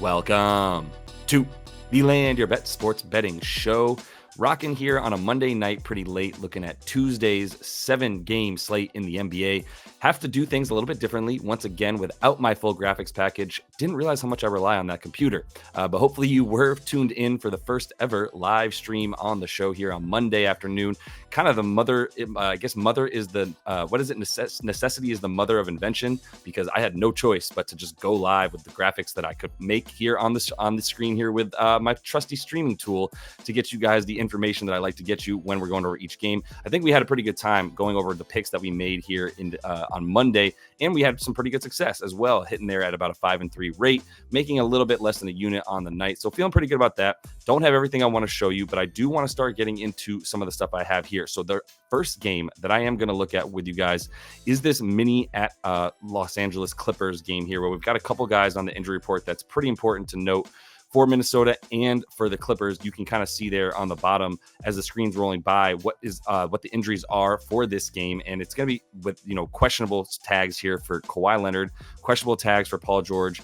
Welcome to the Land Your Bet Sports Betting Show. Rocking here on a Monday night pretty late, looking at Tuesday's 7-game slate in the NBA. Have to do things a little bit differently, once again, without my full graphics package. Didn't realize how much I rely on that computer. But hopefully you were tuned in for the first ever live stream on the show here on Monday afternoon. Kind of the mother, I guess mother is the, necessity is the mother of invention, because I had no choice but to just go live with the graphics that I could make here on the screen here with my trusty streaming tool to get you guys the information that I like to get you when we're going over each game. I think we had a pretty good time going over the picks that we made here on Monday, and we had some pretty good success as well, hitting there at about a 5-3 rate, making a little bit less than a unit on the night. So feeling pretty good about that. Don't have everything I want to show you, but I do want to start getting into some of the stuff I have here. So the first game that I am going to look at with you guys is this mini at Los Angeles Clippers game here, where we've got a couple guys on the injury report that's pretty important to note for Minnesota and for the Clippers. You can kind of see there on the bottom as the screen's rolling by what the injuries are for this game, and it's going to be with questionable tags here for Kawhi Leonard, questionable tags for Paul George.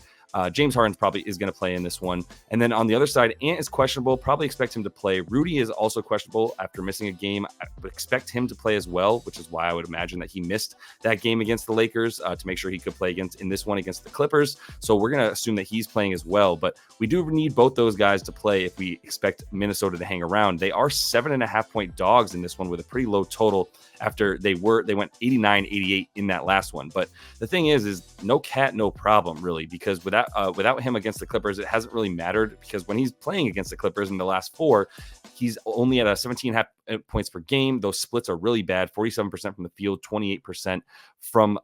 James Harden probably is going to play in this one. And then on the other side, Ant is questionable. Probably expect him to play. Rudy is also questionable after missing a game. I would expect him to play as well, which is why I would imagine that he missed that game against the Lakers to make sure he could play in this one against the Clippers. So we're going to assume that he's playing as well. But we do need both those guys to play if we expect Minnesota to hang around. They are 7.5-point dogs in this one with a pretty low total after they went 89-88 in that last one. But the thing is no Cat, no problem, really, because without him against the Clippers, it hasn't really mattered, because when he's playing against the Clippers in the last 4, he's only at a 17.5 points per game. Those splits are really bad: 47% from the field, 28% from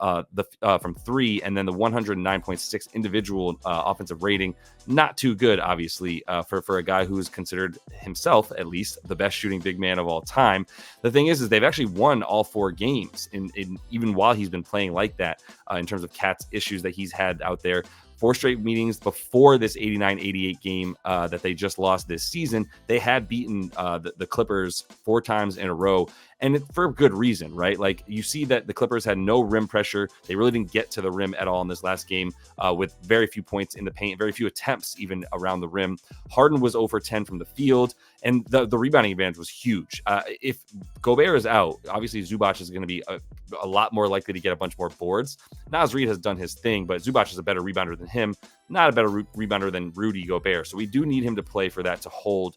three, and then the 109.6 individual offensive rating. Not too good, obviously, for a guy who's considered himself, at least, the best shooting big man of all time. The thing is they've actually won all 4 games in even while he's been playing like that, in terms of Cat's issues that he's had out there. 4 straight meetings before this 89-88 game that they just lost this season. They had beaten the Clippers 4 times in a row, and for good reason, right? Like, you see that the Clippers had no rim pressure. They really didn't get to the rim at all in this last game, with very few points in the paint, very few attempts even around the rim. Harden was 0 for 10 from the field, and the rebounding advantage was huge. If Gobert is out, obviously Zubac is going to be a lot more likely to get a bunch more boards. Naz Reid has done his thing, but Zubac is a better rebounder than him, not a better rebounder than Rudy Gobert. So we do need him to play for that to hold,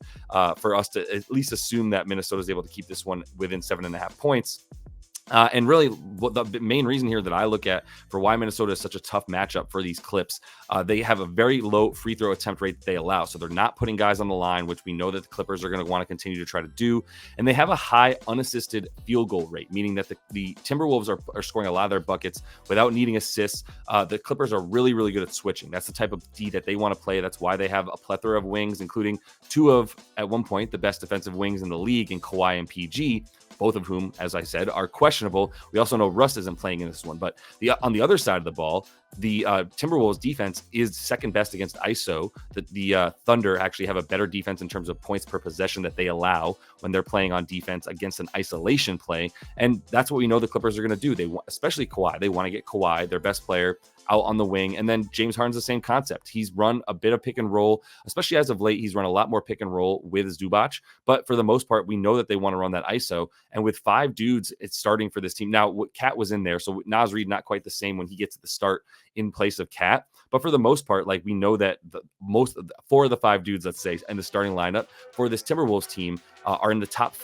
for us to at least assume that Minnesota is able to keep this one within 7.5 points. And really, the main reason here that I look at for why Minnesota is such a tough matchup for these Clips, they have a very low free throw attempt rate that they allow. So they're not putting guys on the line, which we know that the Clippers are going to want to continue to try to do. And they have a high unassisted field goal rate, meaning that the Timberwolves are scoring a lot of their buckets without needing assists. The Clippers are really, really good at switching. That's the type of D that they want to play. That's why they have a plethora of wings, including 2 of, at one point, the best defensive wings in the league in Kawhi and PG. Both of whom, as I said, are questionable. We also know Russ isn't playing in this one. But on the other side of the ball, the Timberwolves defense is second best against ISO. The Thunder actually have a better defense in terms of points per possession that they allow when they're playing on defense against an isolation play. And that's what we know the Clippers are going to do. They want, especially Kawhi, they want to get Kawhi, their best player, out on the wing. And then James Harden's the same concept. He's run a bit of pick and roll, especially as of late. He's run a lot more pick and roll with Zubac. But for the most part, we know that they want to run that ISO. And with 5 dudes, it's starting for this team. Now, Cat was in there, so Naz Reid not quite the same when he gets to the start in place of Cat. But for the most part, like, we know that 4 of the 5 dudes, let's say, in the starting lineup for this Timberwolves team are in the top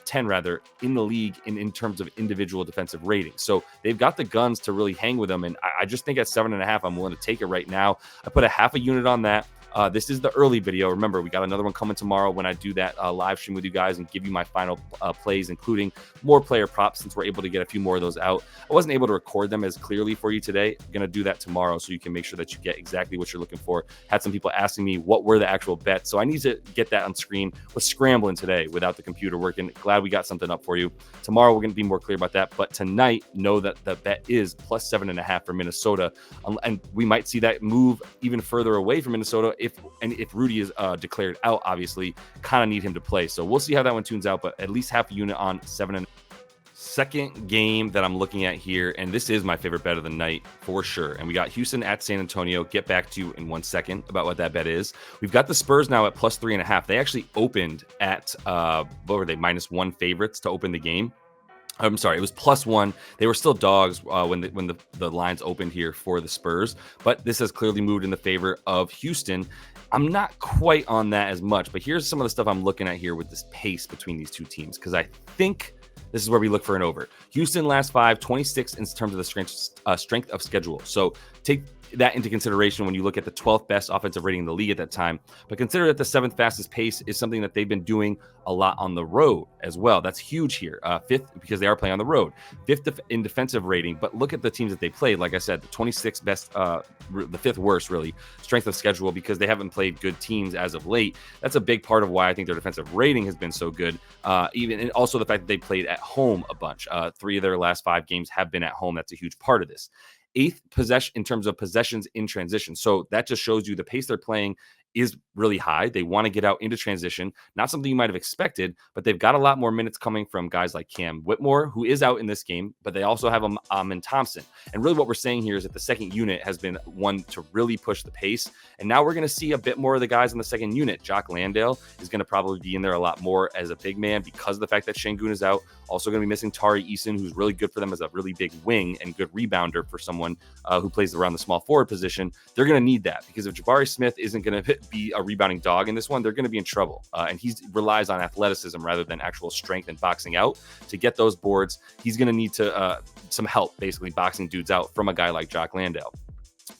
10 rather in the league in terms of individual defensive rating. So they've got the guns to really hang with them. And I just think at 7.5, I'm willing to take it right now. I put a half a unit on that. This is the early video. Remember, we got another one coming tomorrow when I do that live stream with you guys and give you my final plays, including more player props, since we're able to get a few more of those out. I wasn't able to record them as clearly for you today. I'm going to do that tomorrow so you can make sure that you get exactly what you're looking for. Had some people asking me what were the actual bets, so I need to get that on screen. Was scrambling today without the computer working. Glad we got something up for you. Tomorrow we're going to be more clear about that, but tonight, know that the bet is plus 7.5 for Minnesota, and we might see that move even further away from Minnesota if Rudy is declared out. Obviously, kind of need him to play. So we'll see how that one tunes out, but at least half a unit on 7.5. Second game that I'm looking at here, and this is my favorite bet of the night for sure. And we got Houston at San Antonio. Get back to you in 1 second about what that bet is. We've got the Spurs now at plus 3.5. They actually opened at what were they, -1 favorites to open the game. I'm sorry, it was +1. They were still dogs when the lines opened here for the Spurs, but this has clearly moved in the favor of Houston. I'm not quite on that as much, but here's some of the stuff I'm looking at here with this pace between these two teams, because I think this is where we look for an over. Houston last 5, 26 in terms of the strength of schedule. So take that into consideration when you look at the 12th best offensive rating in the league at that time. But consider that the 7th fastest pace is something that they've been doing a lot on the road as well. That's huge here. 5th, because they are playing on the road. 5th in defensive rating. But look at the teams that they played. Like I said, the 26th best, the 5th worst, really, strength of schedule, because they haven't played good teams as of late. That's a big part of why I think their defensive rating has been so good. And also the fact that they played at home a bunch. 3 of their last 5 games have been at home. That's a huge part of this. 8th possession in terms of possessions in transition. So that just shows you the pace they're playing is really high. They want to get out into transition. Not something you might have expected, but they've got a lot more minutes coming from guys like Cam Whitmore, who is out in this game, but they also have Amin Thompson. And really what we're saying here is that the second unit has been one to really push the pace. And now we're going to see a bit more of the guys in the second unit. Jock Landale is going to probably be in there a lot more as a big man because of the fact that Şengün is out. Also going to be missing Tari Eason, who's really good for them as a really big wing and good rebounder for someone who plays around the small forward position. They're going to need that, because if Jabari Smith isn't going to be a rebounding dog in this one, they're going to be in trouble. And he relies on athleticism rather than actual strength and boxing out to get those boards. He's going to need some help, basically boxing dudes out from a guy like Jock Landale.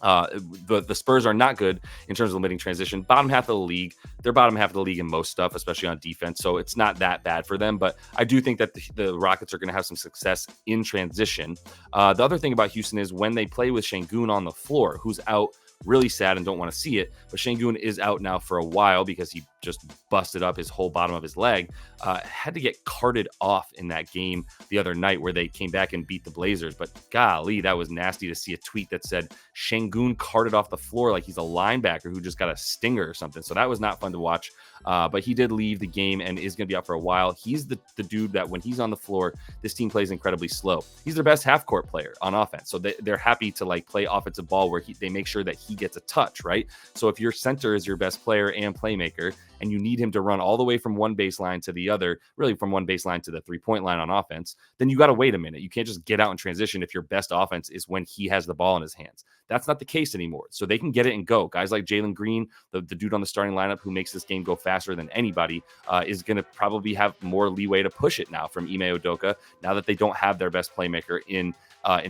The Spurs are not good in terms of limiting transition. Bottom half of the league. They're bottom half of the league in most stuff, especially on defense. So it's not that bad for them. But I do think that the Rockets are going to have some success in transition. The other thing about Houston is when they play with Şengün on the floor, who's out. Really sad and don't want to see it. But Şengün is out now for a while because he just busted up his whole bottom of his leg. Had to get carted off in that game the other night where they came back and beat the Blazers. But golly, that was nasty to see a tweet that said Şengün carted off the floor like he's a linebacker who just got a stinger or something. So that was not fun to watch. But he did leave the game and is going to be out for a while. He's the dude that when he's on the floor, this team plays incredibly slow. He's their best half-court player on offense. So they're happy to like play offensive ball where they make sure that he gets a touch, right? So if your center is your best player and playmaker, and you need him to run all the way from one baseline to the other, really from one baseline to the three-point line on offense, then you got to wait a minute. You can't just get out in transition if your best offense is when he has the ball in his hands. That's not the case anymore. So they can get it and go. Guys like Jalen Green, the dude on the starting lineup who makes this game go faster than anybody, is going to probably have more leeway to push it now from Ime Udoka, now that they don't have their best playmaker in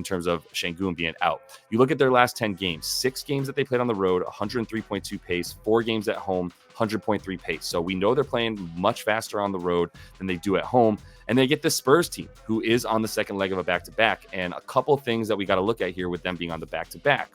terms of Şengün being out. You look at their last 10 games, 6 games that they played on the road, 103.2 pace, 4 games at home, 100.3 pace. So we know they're playing much faster on the road than they do at home. And they get this Spurs team who is on the second leg of a back-to-back. And a couple things that we got to look at here with them being on the back-to-back.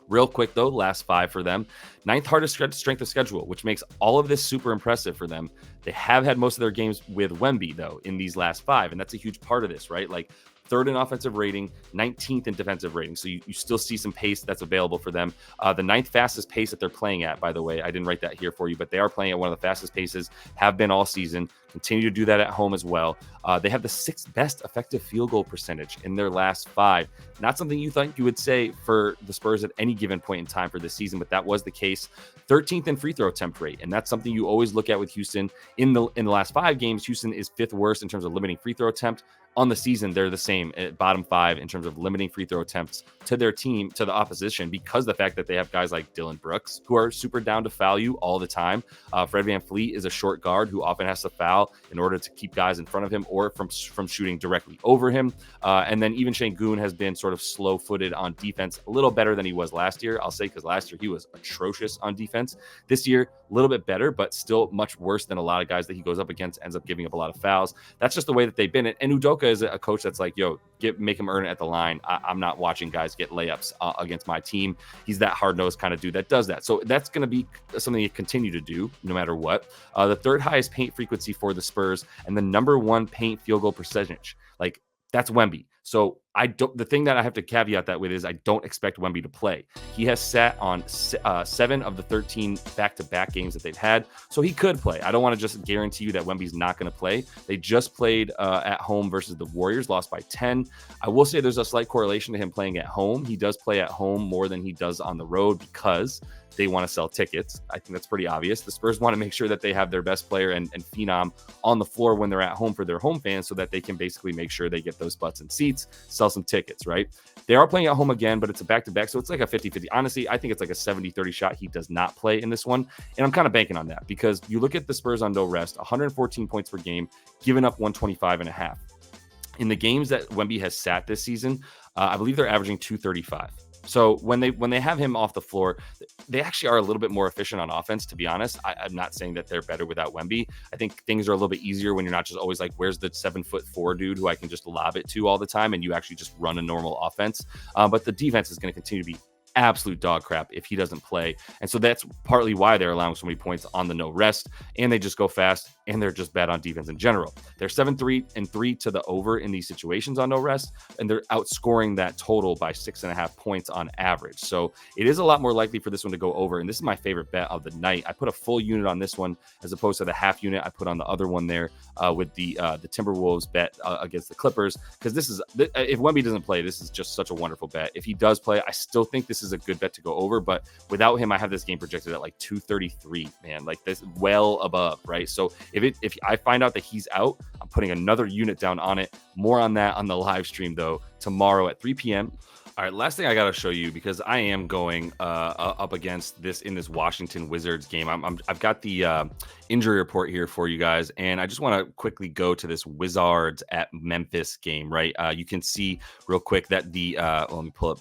Real quick, though, last 5 for them. 9th hardest strength of schedule, which makes all of this super impressive for them. They have had most of their games with Wemby, though, in these last 5. And that's a huge part of this, right? Like 3rd in offensive rating, 19th in defensive rating. So you still see some pace that's available for them. The 9th fastest pace that they're playing at, by the way, I didn't write that here for you, but they are playing at one of the fastest paces, have been all season, continue to do that at home as well. They have the 6th best effective field goal percentage in their last 5. Not something you think you would say for the Spurs at any given point in time for this season, but that was the case. 13th in free throw attempt rate, and that's something you always look at with Houston. In the last 5 games, Houston is 5th worst in terms of limiting free throw attempt. On the season, they're the same at bottom 5 in terms of limiting free throw attempts to their team, to the opposition, because the fact that they have guys like Dylan Brooks who are super down to foul you all the time. Fred VanVleet is a short guard who often has to foul in order to keep guys in front of him or from shooting directly over him. And then even Şengün has been sort of slow-footed on defense, a little better than he was last year, I'll say, because last year he was atrocious on defense. This year, a little bit better, but still much worse than a lot of guys that he goes up against, ends up giving up a lot of fouls. That's just the way that they've been. And Udoka is a coach that's like, yo, make him earn it at the line. I'm not watching guys get layups against my team. He's that hard-nosed kind of dude that does that. So that's going to be something you continue to do no matter what. The 3rd highest paint frequency for the Spurs and the number 1 paint field goal percentage. Like, that's Wemby. So The thing that I have to caveat that with is I don't expect Wemby to play. He has sat on 7 of the 13 back-to-back games that they've had, so he could play. I don't want to just guarantee you that Wemby's not going to play. They just played at home versus the Warriors, lost by 10. I will say there's a slight correlation to him playing at home. He does play at home more than he does on the road because they want to sell tickets. I think that's pretty obvious. The Spurs want to make sure that they have their best player and phenom on the floor when they're at home for their home fans so that they can basically make sure they get those butts and seats, sell some tickets, right? They are playing at home again, but it's a back-to-back, so it's like a 50-50. Honestly, I think it's like a 70-30 shot he does not play in this one, and I'm kind of banking on that because you look at the Spurs on no rest, 114 points per game, giving up 125.5. In the games that Wemby has sat this season, I believe they're averaging 235. So when they have him off the floor, they actually are a little bit more efficient on offense, to be honest. I'm not saying that they're better without Wemby. I think things are a little bit easier when you're not just always like, where's the 7'4" dude who I can just lob it to all the time, and you actually just run a normal offense. But the defense is going to continue to be absolute dog crap if he doesn't play. And so that's partly why they're allowing so many points on the no rest, and they just go fast, and they're just bad on defense in general. They're 7-3 to the over in these situations on no rest, and they're outscoring that total by 6.5 points on average. So it is a lot more likely for this one to go over, and this is my favorite bet of the night. I put a full unit on this one as opposed to the half unit I put on the other one there with the Timberwolves bet against the Clippers, because this is, if Wemby doesn't play, this is just such a wonderful bet. If he does play, I still think this is a good bet to go over, but without him, I have this game projected at like 233, man, like this well above, right? So if I find out that he's out, I'm putting another unit down on it. More on that on the live stream though tomorrow at 3 p.m. All right, last thing I got to show you, because I am going up against this in this Washington Wizards game. I've got the injury report here for you guys, and I just want to quickly go to this Wizards at Memphis game, right? You can see real quick that let me pull up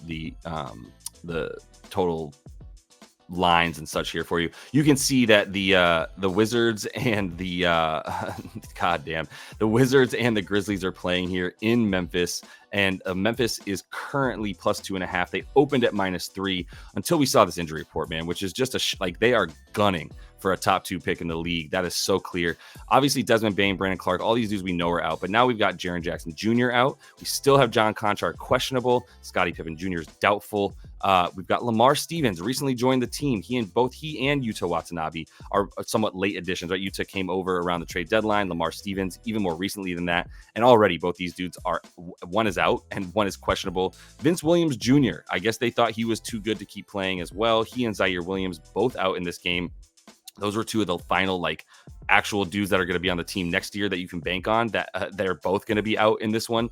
the total lines and such here for you. You can see that the Wizards and the the Wizards and the Grizzlies are playing here in Memphis, and Memphis is currently +2.5. They opened at -3 until we saw this injury report, man, which is just like they are gunning for a top 2 pick in the league. That is so clear. Obviously, Desmond Bane, Brandon Clark, all these dudes we know are out, but now we've got Jaren Jackson Jr. out. We still have John Conchar questionable. Scottie Pippen Jr. is doubtful. We've got Lamar Stevens recently joined the team. He and Yuta Watanabe are somewhat late additions, right? Yuta came over around the trade deadline. Lamar Stevens even more recently than that. And already both these dudes are, one is out and one is questionable. Vince Williams Jr., I guess they thought he was too good to keep playing as well. He and Zaire Williams both out in this game. Those were two of the final actual dudes that are going to be on the team next year that you can bank on, that they're both going to be out in this one.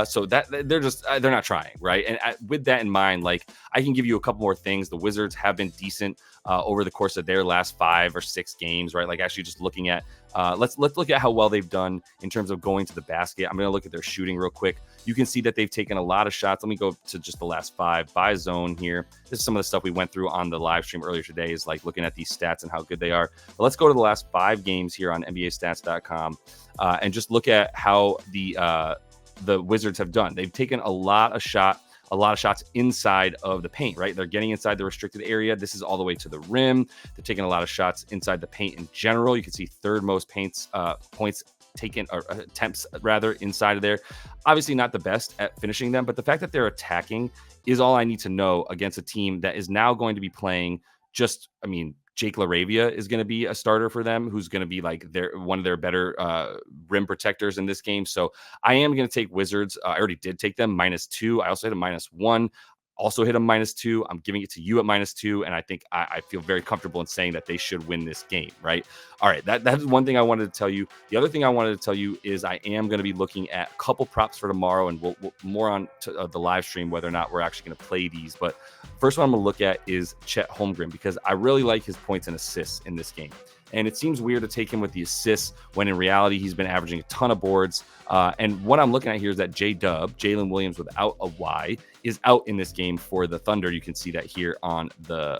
So that they're not trying, right? And with that in mind, I can give you a couple more things. The Wizards have been decent over the course of their last 5 or 6 games, right? Actually just looking at let's look at how well they've done in terms of going to the basket. I'm going to look at their shooting real quick. You can see that they've taken a lot of shots. Let me go to just the last 5 by zone here. This is some of the stuff we went through on the live stream earlier today, is looking at these stats and how good they are. But let's go to the last 5 games here on NBAstats.com and just look at how the Wizards have done. They've taken a lot of shots inside of the paint, right? They're getting inside the restricted area. This is all the way to the rim. They're taking a lot of shots inside the paint in general. You can see third most points taken, or attempts rather, inside of there. Obviously not the best at finishing them, but the fact that they're attacking is all I need to know against a team that is now going to be playing Jake LaRavia is going to be a starter for them, who's going to be one of their better rim protectors in this game. So I am going to take Wizards. I already did take them -2. I also hit a -1. Also hit a -2. I'm giving it to you at -2, and I think I feel very comfortable in saying that they should win this game, right? All right, that's one thing I wanted to tell you. The other thing I wanted to tell you is I am going to be looking at a couple props for tomorrow, and we'll more on the live stream whether or not we're actually going to play these. But first one I'm going to look at is Chet Holmgren, because I really like his points and assists in this game. And it seems weird to take him with the assists when in reality he's been averaging a ton of boards. And what I'm looking at here is that Jalen Williams without a Y, is out in this game for the Thunder. You can see that here on the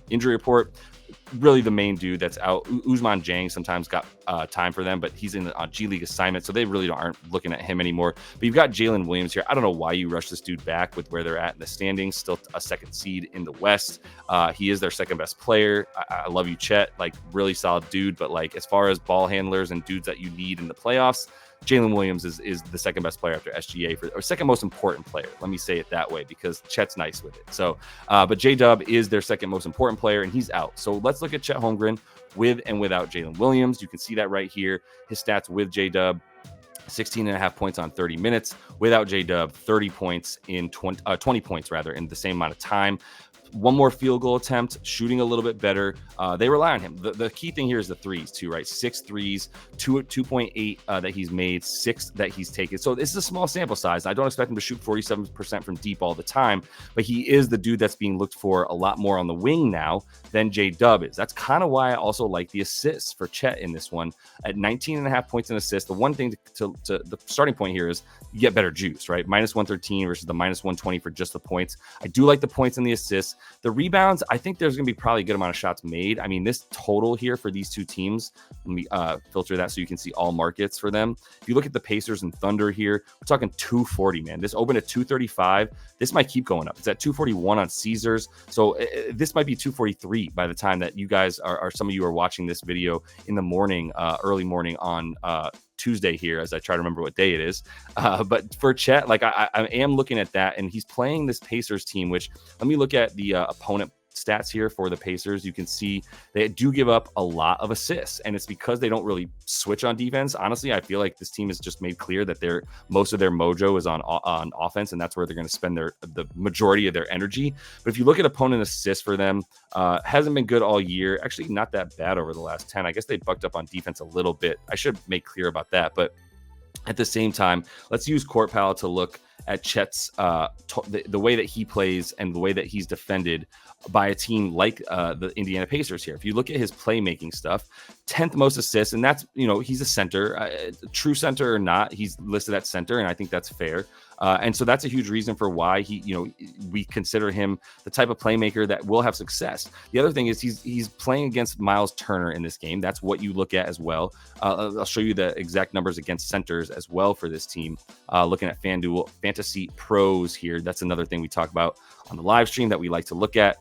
injury report. Really the main dude that's out. Ousmane Dieng sometimes got time for them, but he's in a G League assignment, so they really aren't looking at him anymore. But you've got Jalen Williams here. I don't know why you rush this dude back with where they're at in the standings. Still a second seed in the West. He is their second best player. I love you, Chet. Really solid dude, but as far as ball handlers and dudes that you need in the playoffs, Jalen Williams is the second best player after SGA or second most important player. Let me say it that way because Chet's nice with it. So, but J-Dub is their second most important player, and he's out. So let's look at Chet Holmgren with and without Jalen Williams. You can see that right here. His stats with J-Dub: 16.5 points on 30 minutes. Without J-Dub, 30 points in 20 points rather in the same amount of time. One more field goal attempt, shooting a little bit better. They rely on him. The key thing here is the threes too, right? 6 threes, 2.8 that he's made, 6 that he's taken. So this is a small sample size. I don't expect him to shoot 47% from deep all the time, but he is the dude that's being looked for a lot more on the wing now than J-Dub is. That's kind of why I also like the assists for Chet in this one at 19.5 points and assists. The one thing to the starting point here is you get better juice, right? Minus 113 versus the minus 120 for just the points. I do like the points and the assists. The rebounds, I think there's going to be probably a good amount of shots made. I mean, this total here for these two teams, let me filter that so you can see all markets for them. If you look at the Pacers and Thunder here, we're talking 240, man. This opened at 235. This might keep going up. It's at 241 on Caesars. So this might be 243 by the time that you guys are some of you are watching this video in the morning, early morning on Tuesday here, as I try to remember what day it is. But for Chet, like I am looking at that, and he's playing this Pacers team, which let me look at the opponent stats here for the Pacers. You can see they do give up a lot of assists, and it's because they don't really switch on defense. Honestly, I feel like this team has just made clear that most of their mojo is on offense, and that's where they're going to spend the majority of their energy. But if you look at opponent assists for them, hasn't been good all year. Actually, not that bad over the last 10. I guess they bucked up on defense a little bit. I should make clear about that. But at the same time, let's use Court Pal to look at Chet's the way that he plays and the way that he's defended by a team like the Indiana Pacers here. If you look at his playmaking stuff, 10th most assists, and that's, he's a center, true center or not, he's listed at center, and I think that's fair. And so that's a huge reason for why we consider him the type of playmaker that will have success. The other thing is he's playing against Miles Turner in this game. That's what you look at as well. I'll show you the exact numbers against centers as well for this team. Looking at FanDuel Fantasy Pros here. That's another thing we talk about on the live stream that we like to look at.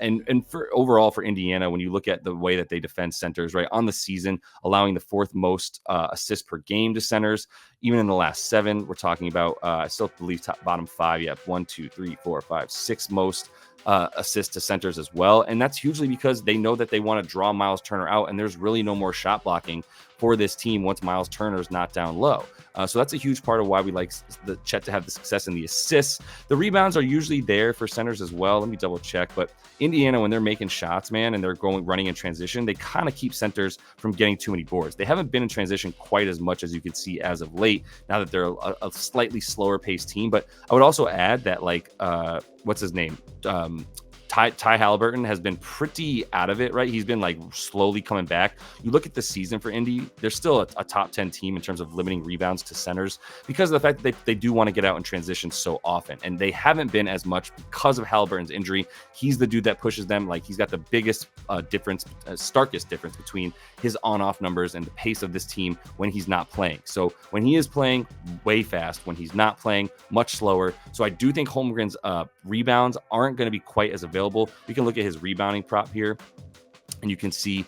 And for overall for Indiana, when you look at the way that they defend centers, right, on the season, allowing the 4th most assists per game to centers. Even in the last 7, we're talking about, I still believe bottom 5. You have 1, 2, 3, 4, 5, 6 most assists to centers as well. And that's hugely because they know that they want to draw Miles Turner out, and there's really no more shot blocking for this team once Miles Turner's not down low. So that's a huge part of why we like the Chet to have the success in the assists. The rebounds are usually there for centers as well. Let me double check. But Indiana, when they're making shots, man, and they're running in transition, they kind of keep centers from getting too many boards. They haven't been in transition quite as much as you can see as of late, now that they're a slightly slower paced team. But I would also add that, like, what's his name? Ty Halliburton has been pretty out of it, right? He's been like slowly coming back. You look at the season for Indy, they're still a top 10 team in terms of limiting rebounds to centers because of the fact that they do want to get out in transition so often. And they haven't been as much because of Halliburton's injury. He's the dude that pushes them. Like, he's got the biggest starkest difference between his on-off numbers and the pace of this team when he's not playing. So when he is playing, way fast. When he's not playing, much slower. So I do think Holmgren's rebounds aren't going to be quite as available. We can look at his rebounding prop here, and you can see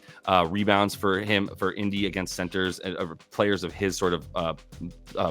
rebounds for him for Indy against centers, players of his sort of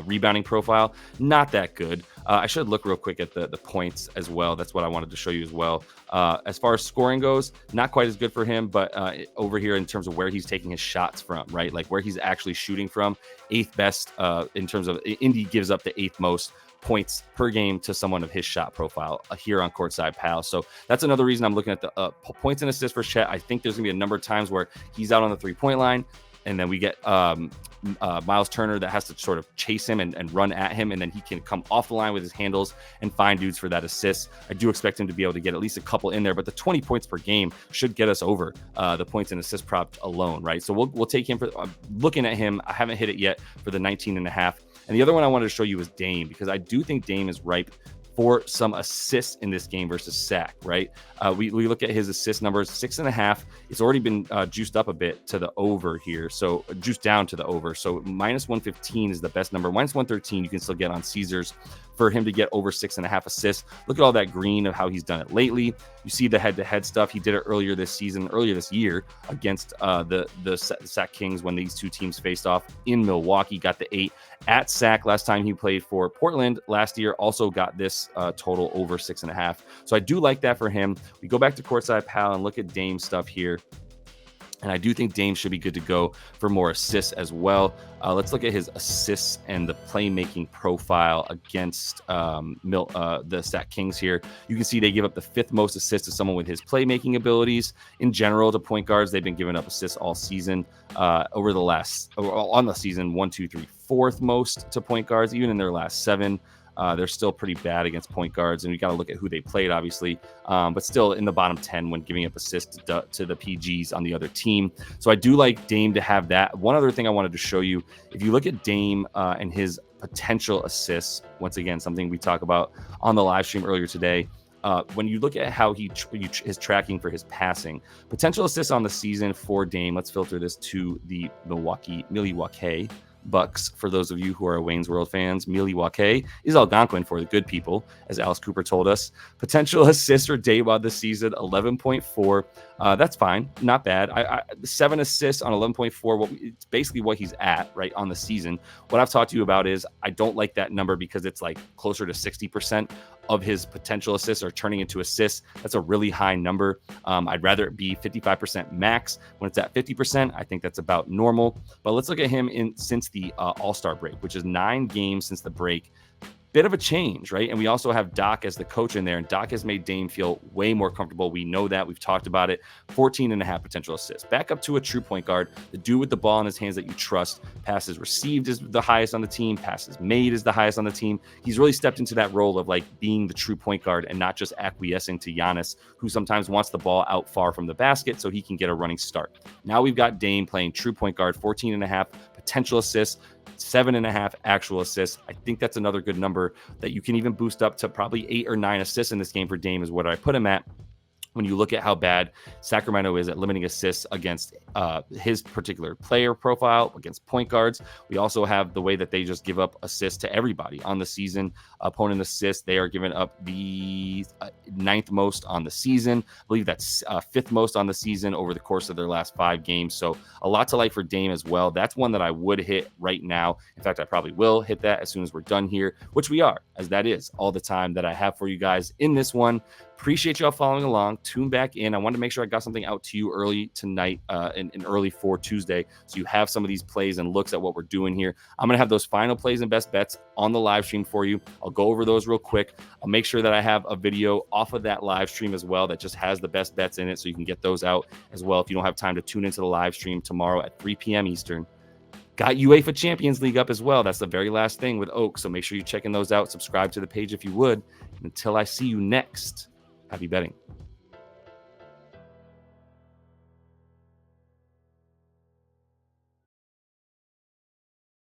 rebounding profile. Not that good. I should look real quick at the points as well. That's what I wanted to show you as well. As far as scoring goes, not quite as good for him, but over here in terms of where he's taking his shots from, right? Like where he's actually shooting from, 8th best in terms of Indy gives up the 8th most points per game to someone of his shot profile here on Courtside Pal. So that's another reason I'm looking at the points and assists for Chet. I think there's gonna be a number of times where he's out on the 3-point line, and then we get Miles Turner that has to sort of chase him and run at him, and then he can come off the line with his handles and find dudes for that assist. I do expect him to be able to get at least a couple in there, but the 20 points per game should get us over the points and assist prop alone, right? So we'll take him for looking at him. I haven't hit it yet for the 19.5. And the other one I wanted to show you is Dame, because I do think Dame is ripe for some assists in this game versus Sack, right? We look at his assist numbers, 6.5. It's already been juiced up a bit to the over here. So juiced down to the over. So minus 115 is the best number. Minus 113 you can still get on Caesars for him to get over 6.5 assists. Look at all that green of how he's done it lately. You see the head-to-head stuff. He did it earlier this year against the Sac Kings when these two teams faced off in Milwaukee. Got the 8 at Sac last time he played for Portland last year. Also got this total over 6.5. So I do like that for him. We go back to Courtside Pal and look at Dame stuff here. And I do think Dame should be good to go for more assists as well. Let's look at his assists and the playmaking profile against the Sac Kings here. You can see they give up the 5th most assists to someone with his playmaking abilities. In general, to point guards, they've been giving up assists all season. On the season, 1, 2, 3, 4th most to point guards, even in their last 7. They're still pretty bad against point guards, and you got to look at who they played, obviously, but still in the bottom 10 when giving up assists to the PGs on the other team. So I do like Dame to have that. One other thing I wanted to show you, if you look at Dame and his potential assists, once again, something we talk about on the live stream earlier today, when you look at how his tracking for his passing, potential assists on the season for Dame, let's filter this to the Milwaukee Bucks, for those of you who are Wayne's World fans. Milwaukee is Algonquin for the good people, as Alice Cooper told us. Potential assists for Dame on the season, 11.4. That's fine, not bad. 7 assists on 11.4. It's basically what he's at right on the season. What I've talked to you about is I don't like that number because it's like closer to 60% of his potential assists are turning into assists. That's a really high number. I'd rather it be 55% max. When it's at 50%, I think that's about normal. But let's look at him since the All-Star break, which is 9 games since the break. Bit of a change, right? And we also have Doc as the coach in there, and Doc has made Dame feel way more comfortable. We know that. We've talked about it. 14.5 potential assists. Back up to a true point guard, the dude with the ball in his hands that you trust. Passes received is the highest on the team. Passes made is the highest on the team. He's really stepped into that role of like being the true point guard and not just acquiescing to Giannis, who sometimes wants the ball out far from the basket so he can get a running start. Now we've got Dame playing true point guard, 14.5 potential assists, 7.5 actual assists. I think that's another good number that you can even boost up to probably 8 or 9 assists in this game for Dame is what I put him at. When you look at how bad Sacramento is at limiting assists against his particular player profile, against point guards. We also have the way that they just give up assists to everybody on the season. Opponent assists, they are giving up the 9th most on the season. I believe that's 5th most on the season over the course of their last 5 games. So a lot to like for Dame as well. That's one that I would hit right now. In fact, I probably will hit that as soon as we're done here, which we are, as that is all the time that I have for you guys in this one. Appreciate y'all following along. Tune back in. I wanted to make sure I got something out to you early tonight and early for Tuesday, so you have some of these plays and looks at what we're doing here. I'm going to have those final plays and best bets on the live stream for you. I'll go over those real quick. I'll make sure that I have a video off of that live stream as well that just has the best bets in it, so you can get those out as well if you don't have time to tune into the live stream tomorrow at 3 p.m. Eastern. Got UEFA Champions League up as well. That's the very last thing with Oak, so make sure you're checking those out. Subscribe to the page if you would. And until I see you next, happy betting.